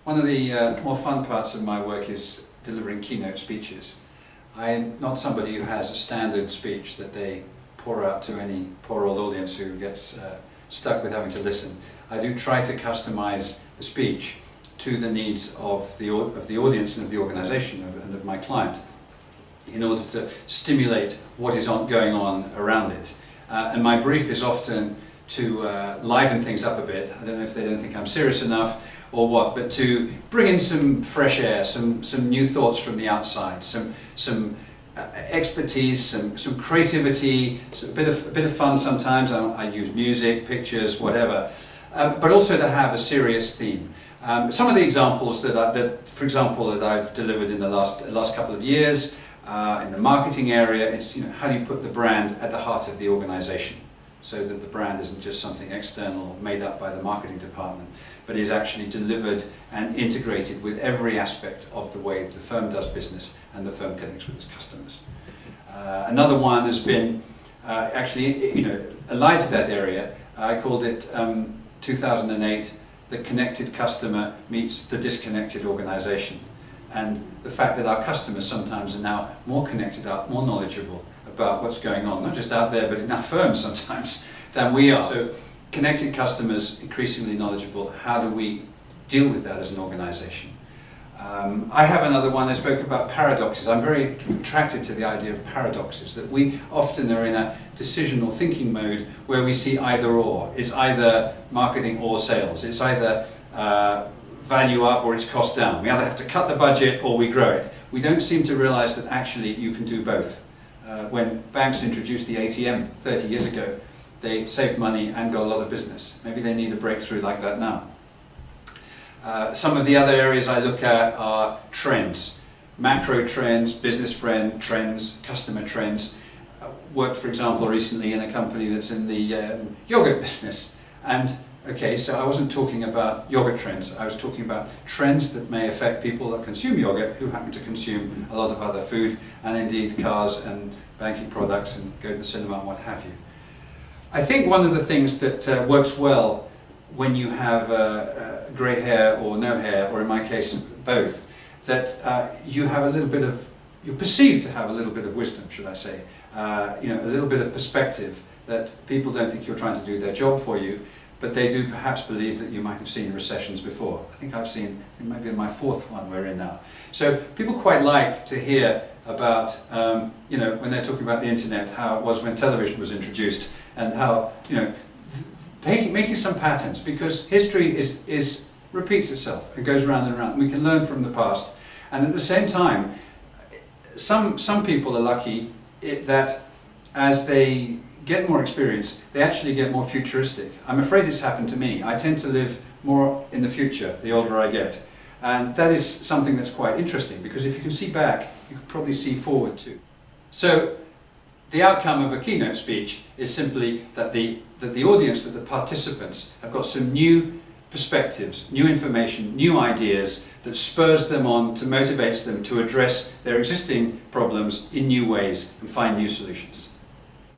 One of the more fun parts of my work is delivering keynote speeches. I'm not somebody who has a standard speech that they pour out to any poor old audience who gets stuck with having to listen. I do try to customize the speech to the needs of the audience and of the organization and of my client in order to stimulate what is going on around it. And my brief is often to liven things up a bit. I don't know if they don't think I'm serious enough or what, but to bring in some fresh air, some new thoughts from the outside, some expertise, some creativity, a bit of fun sometimes. I use music, pictures, whatever, but also to have a serious theme. Some of the examples that I've delivered in the last couple of years in the marketing area, it's how do you put the brand at the heart of the organization, so that the brand isn't just something external made up by the marketing department, but is actually delivered and integrated with every aspect of the way the firm does business and the firm connects with its customers. Another one has been actually allied to that area. I called it 2008, the connected customer meets the disconnected organization. And the fact that our customers sometimes are now more connected up, more knowledgeable about what's going on, not just out there, but in our firms sometimes, than we are. So connected customers, increasingly knowledgeable. How do we deal with that as an organization? I have another one. I spoke about paradoxes. I'm very attracted to the idea of paradoxes, that we often are in a decisional thinking mode where we see either or. It's either marketing or sales. It's either value up or it's cost down. We either have to cut the budget or we grow it. We don't seem to realize that actually you can do both. When banks introduced the ATM 30 years ago, they saved money and got a lot of business. Maybe they need a breakthrough like that now. Some of the other areas I look at are trends. Macro trends, business trends, customer trends. Worked, for example, recently in a company that's in the yogurt business. And okay, so I wasn't talking about yogurt trends. I was talking about trends that may affect people that consume yogurt who happen to consume a lot of other food and indeed cars and banking products and go to the cinema and what have you. I think one of the things that works well when you have grey hair or no hair, or in my case both, that you have a little bit of, you're perceived to have a little bit of wisdom, should I say, a little bit of perspective, that people don't think you're trying to do their job for you, but they do perhaps believe that you might have seen recessions before. I think I've seen, it might be my fourth one we're in now. So people quite like to hear about, when they're talking about the internet, how it was when television was introduced, and how, making some patterns, because history repeats itself. It goes round and round. We can learn from the past. And at the same time, some people are lucky that as they get more experience, they actually get more futuristic. I'm afraid it's happened to me. I tend to live more in the future the older I get. And that is something that's quite interesting, because if you can see back, you can probably see forward too. So the outcome of a keynote speech is simply that the audience, that the participants have got some new perspectives, new information, new ideas that spurs them on, to motivates them to address their existing problems in new ways and find new solutions.